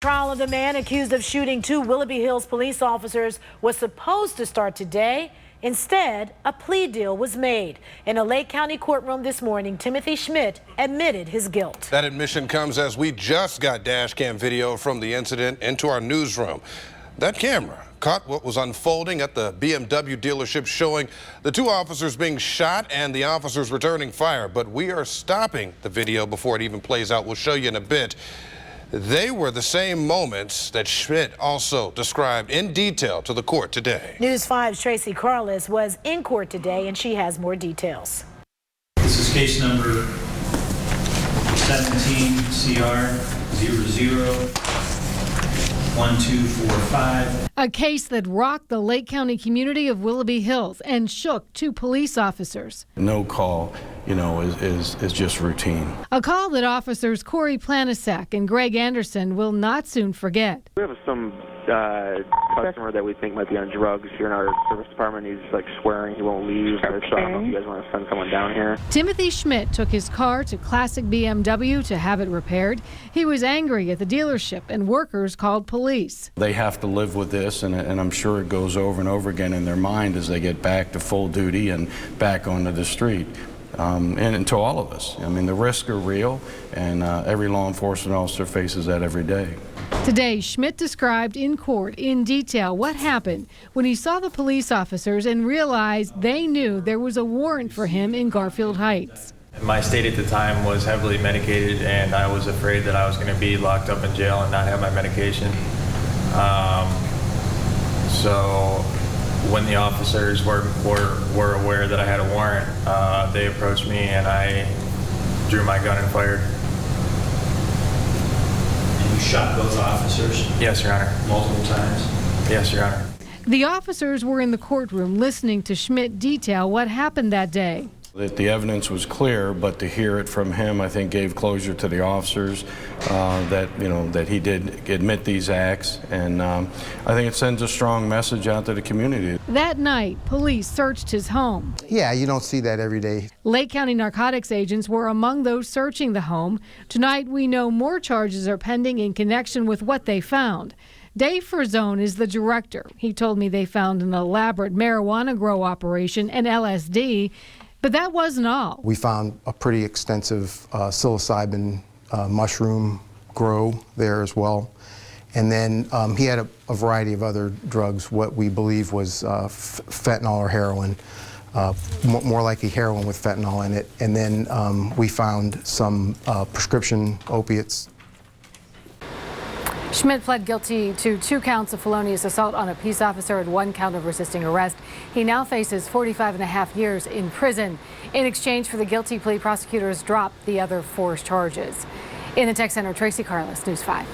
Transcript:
Trial of the man accused of shooting two Willoughby Hills police officers was supposed to start today. Instead, a plea deal was made. In a Lake County courtroom this morning, Timothy Schmidt admitted his guilt. That admission comes as we just got dash cam video from the incident into our newsroom. That camera caught what was unfolding at the BMW dealership, showing the two officers being shot and the officers returning fire. But we are stopping the video before it even plays out. We'll show you in a bit. They were the same moments that Schmidt also described in detail to the court today. News 5's Tracy Carlis was in court today, and she has more details. This is case number 17 CR 001245. A case that rocked the Lake County community of Willoughby Hills and shook two police officers. No call, is just routine. A call that officers Corey Planisak and Greg Anderson will not soon forget. We have some customer that we think might be on drugs here in our service department. He's like swearing he won't leave. Okay. So I don't know if you guys want to send someone down here. Timothy Schmidt took his car to Classic BMW to have it repaired. He was angry at the dealership and workers called police. They have to live with this, and I'm sure it goes over and over again in their mind as they get back to full duty and back onto the street. And to all of us. I mean, the risks are real, and every law enforcement officer faces that every day. Today, Schmidt described in court in detail what happened when he saw the police officers and realized they knew there was a warrant for him in Garfield Heights. My state at the time was heavily medicated, and I was afraid that I was going to be locked up in jail and not have my medication. So when the officers were aware that I had a warrant, they approached me and I drew my gun and fired. And you shot both officers? Yes, Your Honor. Multiple times? Yes, Your Honor. The officers were in the courtroom listening to Schmidt detail what happened that day. That the evidence was clear, but to hear it from him, I think, gave closure to the officers that he did admit these acts, and I think it sends a strong message out to the community. That night, police searched his home. Yeah, you don't see that every day. Lake County narcotics agents were among those searching the home. Tonight, we know more charges are pending in connection with what they found. Dave Frazone is the director. He told me they found an elaborate marijuana grow operation and LSD. But that wasn't all. We found a pretty extensive psilocybin mushroom grow there as well. And then he had a variety of other drugs, what we believe was fentanyl or heroin, more likely heroin with fentanyl in it. And then we found some prescription opiates. Schmidt pled guilty to 2 counts of felonious assault on a peace officer and 1 count of resisting arrest. He now faces 45.5 years in prison. In exchange for the guilty plea, prosecutors dropped the other 4 charges. In the Tech Center, Tracy Carlis, News 5.